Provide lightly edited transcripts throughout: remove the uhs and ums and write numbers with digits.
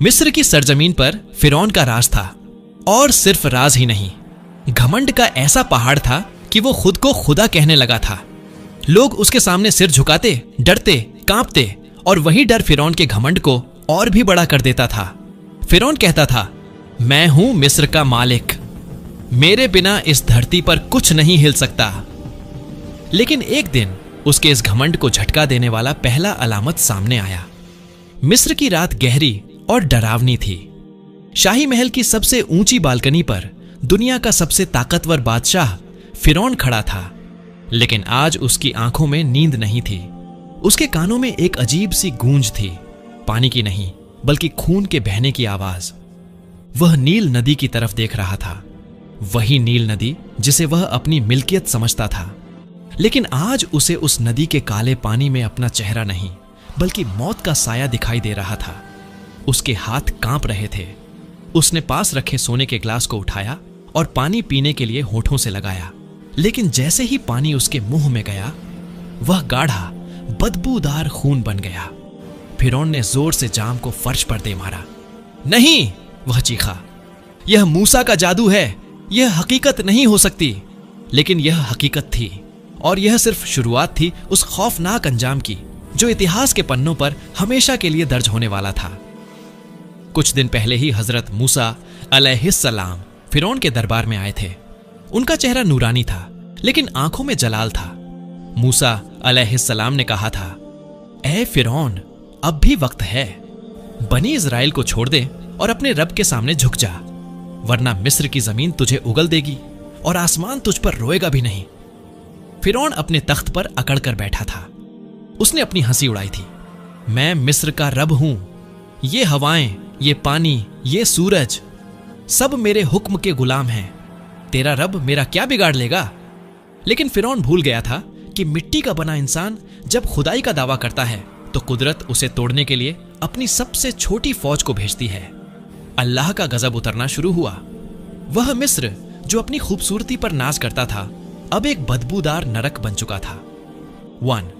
मिस्र की सरजमीन पर फिरौन का राज था, और सिर्फ राज ही नहीं, घमंड का ऐसा पहाड़ था कि वो खुद को खुदा कहने लगा था। लोग उसके सामने सिर झुकाते, डरते, कांपते, और वही डर फिरौन के घमंड को और भी बड़ा कर देता था। फिरौन कहता था, मैं हूं मिस्र का मालिक, मेरे बिना इस धरती पर कुछ नहीं हिल सकता। लेकिन एक दिन उसके इस घमंड को झटका देने वाला पहला अलामत सामने आया। मिस्र की रात गहरी और डरावनी थी। शाही महल की सबसे ऊंची बालकनी पर दुनिया का सबसे ताकतवर बादशाह फिरौन खड़ा था, लेकिन आज उसकी आंखों में नींद नहीं थी। उसके कानों में एक अजीब सी गूंज थी, पानी की नहीं बल्कि खून के बहने की आवाज। वह नील नदी की तरफ देख रहा था, वही नील नदी जिसे वह अपनी मिल्कियत समझता था। लेकिन आज उसे उस नदी के काले पानी में अपना चेहरा नहीं बल्कि मौत का साया दिखाई दे रहा था। उसके हाथ कांप रहे थे। उसने पास रखे सोने के ग्लास को उठाया और पानी पीने के लिए होठों से लगाया, लेकिन जैसे ही पानी उसके मुंह में गया, वह गाढ़ा बदबूदार खून बन गया। फिरौन ने जोर से जाम को फर्श पर दे मारा। नहीं, वह चीखा, यह मूसा का जादू है, यह हकीकत नहीं हो सकती। लेकिन यह हकीकत थी, और यह सिर्फ शुरुआत थी उस खौफनाक अंजाम की जो इतिहास के पन्नों पर हमेशा के लिए दर्ज होने वाला था। कुछ दिन पहले ही हजरत मूसा अलैहिस्सलाम फिरौन के दरबार में आए थे। उनका चेहरा नूरानी था, लेकिन आंखों में जलाल था। मूसा अलैहिस्सलाम ने कहा था, ऐ फिरौन, अब भी वक्त है, बनी इज़राइल को छोड़ दे और अपने रब के सामने झुक जा, वरना मिस्र की जमीन तुझे उगल देगी और आसमान तुझ पर रोएगा भी नहीं। फिरौन अपने तख्त पर अकड़ कर बैठा था। उसने अपनी हंसी उड़ाई थी। मैं मिस्र का रब हूं, ये हवाएं, ये पानी, ये सूरज, सब मेरे हुक्म के गुलाम हैं। तेरा रब मेरा क्या बिगाड़ लेगा? लेकिन फिरौन भूल गया था कि मिट्टी का बना इंसान जब खुदाई का दावा करता है तो कुदरत उसे तोड़ने के लिए अपनी सबसे छोटी फौज को भेजती है। अल्लाह का गजब उतरना शुरू हुआ। वह मिस्र जो अपनी खूबसूरती पर नाज करता था, अब एक बदबूदार नरक बन चुका था। 1.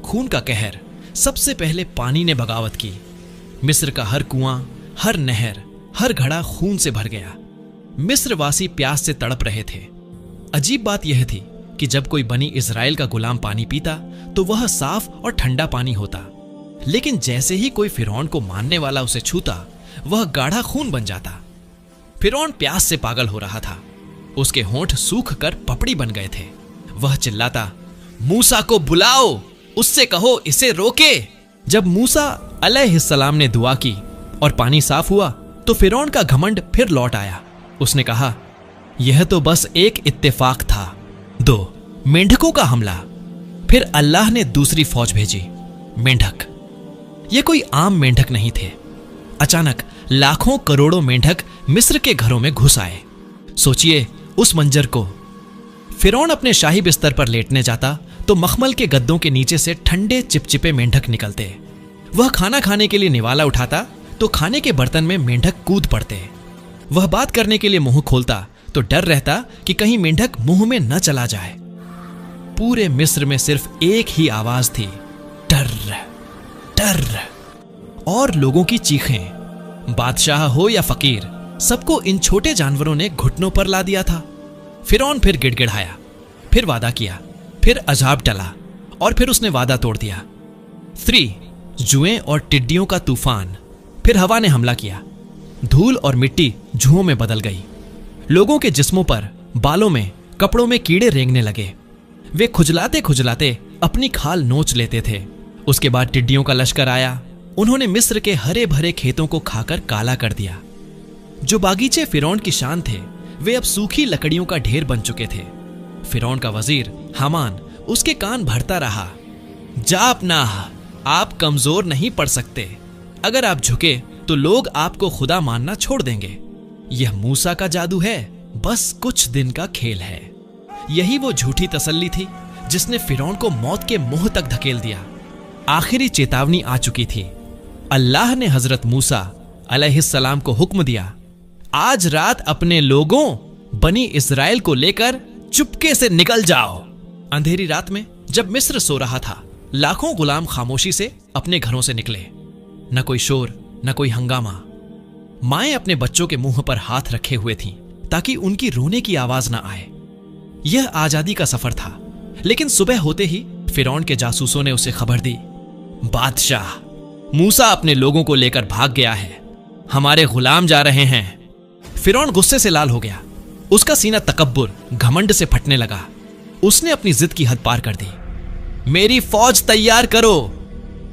खून का कहर। सबसे पहले पानी ने बगावत की। मिस्र का हर कुआं, हर नहर, हर घड़ा खून से भर गया। मिस्रवासी प्यास से तड़प रहे थे। अजीब बात यह थी कि जब कोई बनी इज़राइल का गुलाम पानी पीता तो वह साफ और ठंडा पानी होता, लेकिन जैसे ही कोई फिरौन को मानने वाला उसे छूता, वह गाढ़ा खून बन जाता। फिरौन प्यास से पागल हो रहा था। उसके होंठ सूख कर पपड़ी बन गए थे। वह चिल्लाता, मूसा को बुलाओ, उससे कहो इसे रोके। जब मूसा अलैहिस्सलाम ने दुआ की और पानी साफ हुआ तो फिरौन का घमंड फिर लौट आया। उसने कहा, यह तो बस एक इत्तेफाक था। 2. मेंढकों का हमला। फिर अल्लाह ने दूसरी फौज भेजी। मेंढक। ये कोई आम मेंढक नहीं थे। अचानक लाखों करोड़ों मेंढक मिस्र के घरों में घुस आए। सोचिए उस मंजर को। फिरौन अपने शाही बिस्तर पर लेटने जाता तो मखमल के गद्दों के नीचे से ठंडे चिपचिपे मेंढक निकलते। वह खाना खाने के लिए निवाला उठाता तो खाने के बर्तन में मेंढक कूद पड़ते। वह बात करने के लिए मुंह खोलता तो डर रहता कि कहीं मेंढक मुंह में न चला जाए। पूरे मिस्र में सिर्फ एक ही आवाज थी, डर डर। और लोगों की चीखें। बादशाह हो या फकीर, सबको इन छोटे जानवरों ने घुटनों पर ला दिया था। फिरौन फिर गिड़गिड़ाया, फिर वादा किया, फिर अजाब टला, और फिर उसने वादा तोड़ दिया। 3. जुएं और टिड्डियों का तूफान। फिर हवा ने हमला किया। धूल और मिट्टी जुओं में बदल गई। लोगों के जिस्मों पर, बालों में, कपड़ों में कीड़े रेंगने लगे। वे खुजलाते खुजलाते अपनी खाल नोच लेते थे। उसके बाद टिड्डियों का लश्कर आया। उन्होंने मिस्र के हरे भरे खेतों को खाकर काला कर दिया। जो बागीचे फिरौन की शान थे, वे अब सूखी लकड़ियों का ढेर बन चुके थे। फिरौन का वजीर हामान उसके कान भरता रहा, जापनाह, आप कमजोर नहीं पड़ सकते। अगर आप झुके तो लोग आपको खुदा मानना छोड़ देंगे। यह मूसा का जादू है, बस कुछ दिन का खेल है। यही वो झूठी तसल्ली थी जिसने फिरौन को मौत के मुंह तक धकेल दिया। आखिरी चेतावनी आ चुकी थी। अल्लाह ने हजरत मूसा अलैहिस्सलाम को हुक्म दिया, आज रात अपने लोगों बनी इज़राइल को लेकर चुपके से निकल जाओ। अंधेरी रात में जब मिस्र सो रहा था, लाखों गुलाम खामोशी से अपने घरों से निकले। न कोई शोर, न कोई हंगामा, माएं अपने बच्चों के मुंह पर हाथ रखे हुए थीं ताकि उनकी रोने की आवाज ना आए। यह आजादी का सफर था, लेकिन सुबह होते ही फिरौन के जासूसों ने उसे खबर दी, बादशाह, मूसा अपने लोगों को लेकर भाग गया है, हमारे गुलाम जा रहे हैं। फिरौन गुस्से से लाल हो गया। उसका सीना तकब्बुर, घमंड से फटने लगा। उसने अपनी जिद की हद पार कर दी। मेरी फौज तैयार करो,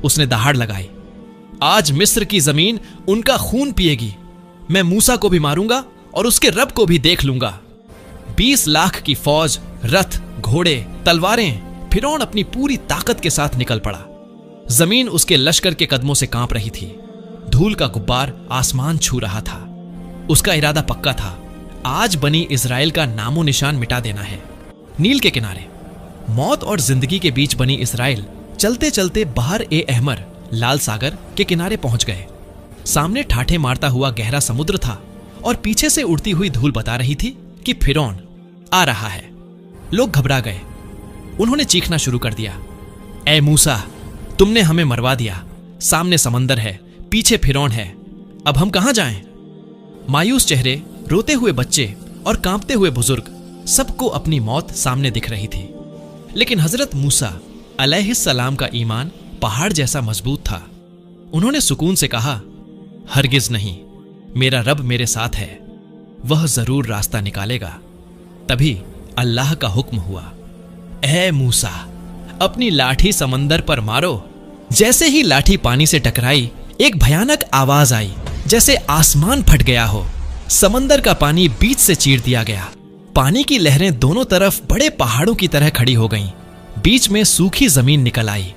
उसने दहाड़ लगाई। आज मिस्र की जमीन उनका खून पिएगी। मैं मूसा को भी मारूंगा और उसके रब को भी देख लूंगा। 20 लाख की फौज, रथ, घोड़े, तलवारें। फिरौन अपनी पूरी ताकत के साथ निकल पड़ा। जमीन उसके लश्कर के कदमों से कांप रही थी। धूल का गुब्बार आसमान छू रहा था। उसका इरादा पक्का था, आज बनी इजराइल का नामो निशान मिटा देना है। नील के किनारे, मौत और जिंदगी के बीच बनी इजराइल चलते चलते बहर ए अहमर, लाल सागर के किनारे पहुंच गए। सामने ठाठे मारता हुआ गहरा समुद्र था और पीछे से उड़ती हुई धूल बता रही थी कि फिरौन आ रहा है। लोग घबरा गए। उन्होंने चीखना शुरू कर दिया, ए मूसा, तुमने हमें मरवा दिया। सामने समंदर है, पीछे फिरौन है, अब हम कहां जाएं? मायूस चेहरे, रोते हुए बच्चे और कांपते हुए बुजुर्ग, सबको अपनी मौत सामने दिख रही थी। लेकिन हजरत मूसा अलैहिस्सलाम का ईमान पहाड़ जैसा मजबूत था। उन्होंने सुकून से कहा, हरगिज नहीं, मेरा रब मेरे साथ है, वह जरूर रास्ता निकालेगा। तभी अल्लाह का हुक्म हुआ, ए मूसा, अपनी लाठी समंदर पर मारो। जैसे ही लाठी पानी से टकराई, एक भयानक आवाज आई, जैसे आसमान फट गया हो। समंदर का पानी बीच से चीर दिया गया। पानी की लहरें दोनों तरफ बड़े पहाड़ों की तरह खड़ी हो गईं। बीच में सूखी जमीन निकल आई।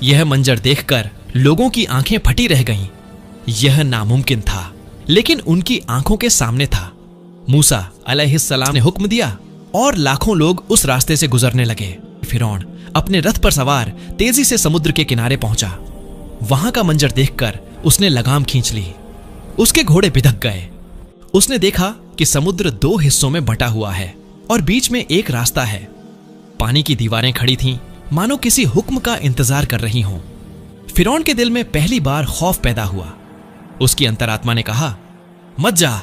यह मंजर देखकर लोगों की आंखें फटी रह गईं। यह नामुमकिन था, लेकिन उनकी आंखों के सामने था। मूसा अलैहिस्सलाम ने हुक्म दिया और लाखों लोग उस रास्ते से गुजरने लगे। फिरौन अपने रथ पर सवार तेजी से समुद्र के किनारे पहुंचा। वहां का मंजर देखकर उसने लगाम खींच ली। उसके घोड़े बिधक गए। उसने देखा कि समुद्र 2 हिस्सों में बटा हुआ है और बीच में एक रास्ता है। पानी की दीवारें खड़ी थीं, मानो किसी हुक्म का इंतजार कर रही हों। फिरौन के दिल में पहली बार खौफ पैदा हुआ। उसकी अंतरात्मा ने कहा, मत जा,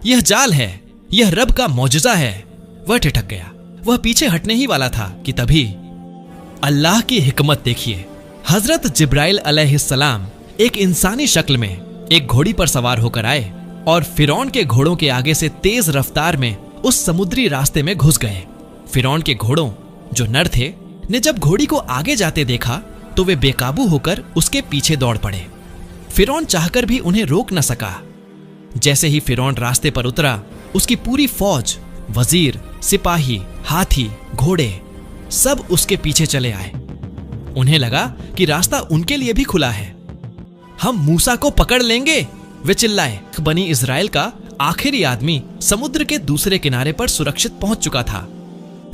यह जाल है, यह रब का मौजज़ा है। वह ठिठक गया। वह पीछे हटने ही वाला था कि तभी अल्लाह की हिकमत देखिए। हजरत जिब्राइल अलैहिस्सलाम एक इंसानी शक्ल में एक घोड़ी पर सवार होकर आए और फिरौन के घोड़ों के आगे से तेज रफ्तार में उस समुद्री रास्ते में घुस गए। फिरौन के घोड़ों, जो नर थे, ने जब घोड़ी को आगे जाते देखा तो वे बेकाबू होकर उसके पीछे दौड़ पड़े। फिरौन चाहकर भी उन्हें रोक न सका। जैसे ही फिरौन रास्ते पर उतरा, उसकी पूरी फौज, वजीर, सिपाही, हाथी, घोड़े सब उसके पीछे चले आए। उन्हें लगा कि रास्ता उनके लिए भी खुला है। हम मूसा को पकड़ लेंगे, वे चिल्लाए। बनी इजराइल का आखिरी आदमी समुद्र के दूसरे किनारे पर सुरक्षित पहुंच चुका था।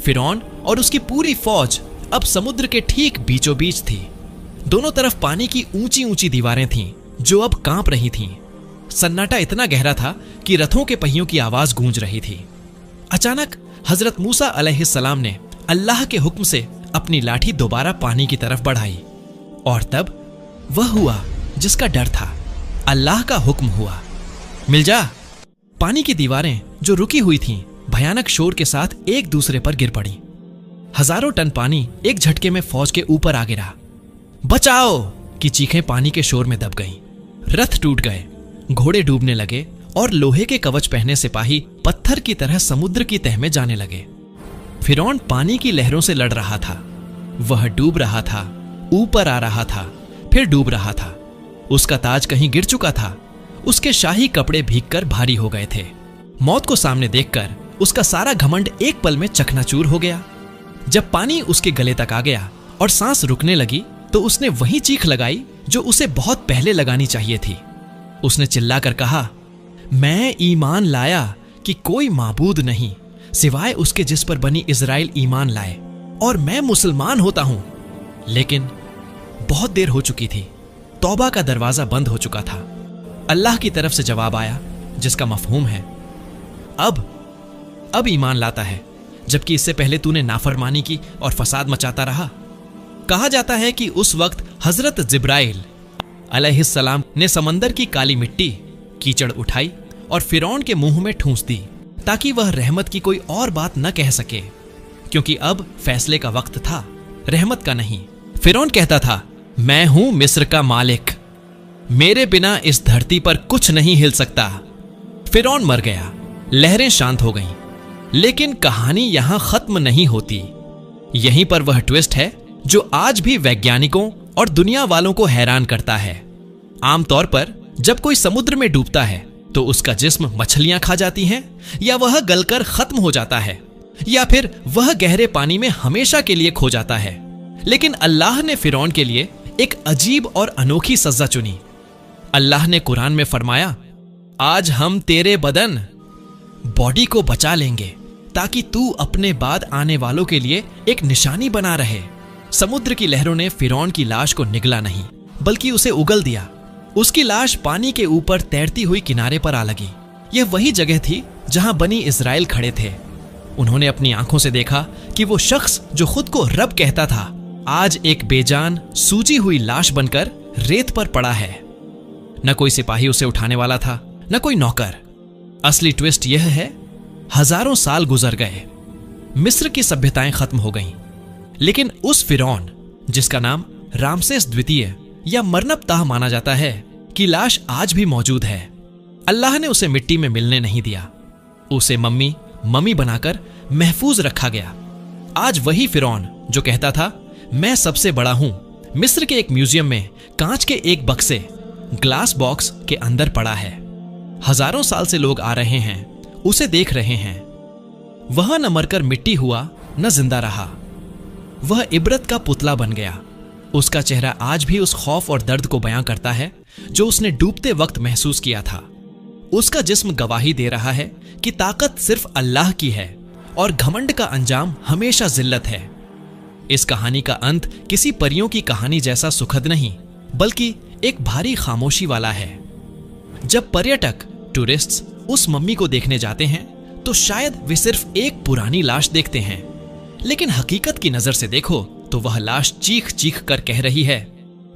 फिरौन और उसकी पूरी फौज अब समुद्र के ठीक बीचों बीच थी। दोनों तरफ पानी की ऊंची ऊंची दीवारें थीं, जो अब कांप रही थीं। सन्नाटा इतना गहरा था कि रथों के पहियों की आवाज गूंज रही थी। अचानक हजरत मूसा अलैहिस्सलाम ने अल्लाह के हुक्म से अपनी लाठी दोबारा पानी की तरफ बढ़ाई और तब वह हुआ जिसका डर था। अल्लाह का हुक्म हुआ, मिल जा। पानी की दीवारें जो रुकी हुई थीं, भयानक शोर के साथ एक दूसरे पर गिर पड़ी। हजारों टन पानी एक झटके में फौज के ऊपर आ गिरा। बचाओ की चीखें पानी के शोर में दब गईं। रथ टूट गए, घोड़े डूबने लगे और लोहे के कवच पहने सिपाही पत्थर की तरह समुद्र की तह में जाने लगे। फिरौन पानी की लहरों से लड़ रहा था। वह डूब रहा था, ऊपर आ रहा था, फिर डूब रहा था। उसका ताज कहीं गिर चुका था। उसके शाही कपड़े भीगकर भारी हो गए थे। मौत को सामने देखकर उसका सारा घमंड एक पल में चकनाचूर हो गया। जब पानी उसके गले तक आ गया और सांस रुकने लगी तो उसने वही चीख लगाई जो उसे बहुत पहले लगानी चाहिए थी। उसने चिल्लाकर कहा, मैं ईमान लाया कि कोई माबूद नहीं सिवाय उसके जिस पर बनी इजराइल ईमान लाए, और मैं मुसलमान होता हूं। लेकिन बहुत देर हो चुकी थी। तौबा का दरवाजा बंद हो चुका था। अल्लाह की तरफ से जवाब आया जिसका मफहूम है, अब ईमान लाता है, जबकि इससे पहले तूने नाफरमानी की और फसाद मचाता रहा। कहा जाता है कि उस वक्त हजरत जिब्राइल अलैहिस्सलाम ने समंदर की काली मिट्टी कीचड़ उठाई और फिरौन के मुंह में ठूंस दी, ताकि वह रहमत की कोई और बात न कह सके, क्योंकि अब फैसले का वक्त था, रहमत का नहीं। फिरौन कहता था, मैं हूं मिस्र का मालिक, मेरे बिना इस धरती पर कुछ नहीं हिल सकता। फिरौन मर गया, लहरें शांत हो गईं, लेकिन कहानी यहां खत्म नहीं होती। यहीं पर वह ट्विस्ट है जो आज भी वैज्ञानिकों और दुनिया वालों को हैरान करता है। आमतौर पर जब कोई समुद्र में डूबता है तो उसका जिस्म मछलियां खा जाती हैं, या वह गलकर खत्म हो जाता है, या फिर वह गहरे पानी में हमेशा के लिए खो जाता है। लेकिन अल्लाह ने फिरौन के लिए एक अजीब और अनोखी सजा चुनी। अल्लाह ने कुरान में फरमाया, आज हम तेरे बदन बॉडी को बचा लेंगे ताकि तू अपने बाद आने वालों के लिए एक निशानी बना रहे। समुद्र की लहरों ने फिरौन की लाश को निगला नहीं, बल्कि उसे उगल दिया। उसकी लाश पानी के ऊपर तैरती हुई किनारे पर आ लगी। यह वही जगह थी जहां बनी इजराइल खड़े थे। उन्होंने अपनी आंखों से देखा कि वो शख्स जो खुद को रब कहता था, आज एक बेजान सूजी हुई लाश बनकर रेत पर पड़ा है। न कोई सिपाही उसे उठाने वाला था, न कोई नौकर। असली ट्विस्ट यह है, हजारों साल गुजर गए, मिस्र की सभ्यताएं खत्म हो गईं, लेकिन उस फिरौन जिसका नाम रामसेस द्वितीय या मरनबताह माना जाता है की लाश आज भी मौजूद है। अल्लाह ने उसे मिट्टी में मिलने नहीं दिया, उसे मम्मी बनाकर महफूज रखा गया। आज वही फिरौन जो कहता था, मैं सबसे बड़ा हूं, मिस्र के एक म्यूजियम में कांच के एक बक्से, ग्लास बॉक्स के अंदर पड़ा है। हजारों साल से लोग आ रहे हैं, उसे देख रहे हैं। वह न मरकर मिट्टी हुआ, न जिंदा रहा। वह इबरत का पुतला बन गया। उसका चेहरा आज भी उस खौफ और दर्द को बयां करता है जो उसने डूबते वक्त महसूस किया था। उसका जिस्म गवाही दे रहा है कि ताकत सिर्फ अल्लाह की है और घमंड का अंजाम हमेशा जिल्लत है। इस कहानी का अंत किसी परियों की कहानी जैसा सुखद नहीं, बल्कि एक भारी खामोशी वाला है। जब पर्यटक टूरिस्ट्स उस मम्मी को देखने जाते हैं तो शायद वे सिर्फ एक पुरानी लाश देखते हैं, लेकिन हकीकत की नजर से देखो तो वह लाश चीख चीख कर कह रही है,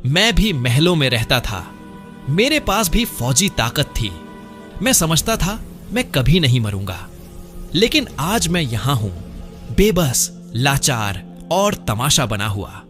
मैं भी महलों में रहता था, मेरे पास भी फौजी ताकत थी, मैं समझता था मैं कभी नहीं मरूंगा, लेकिन आज मैं यहां हूं, बेबस, लाचार और तमाशा बना हुआ।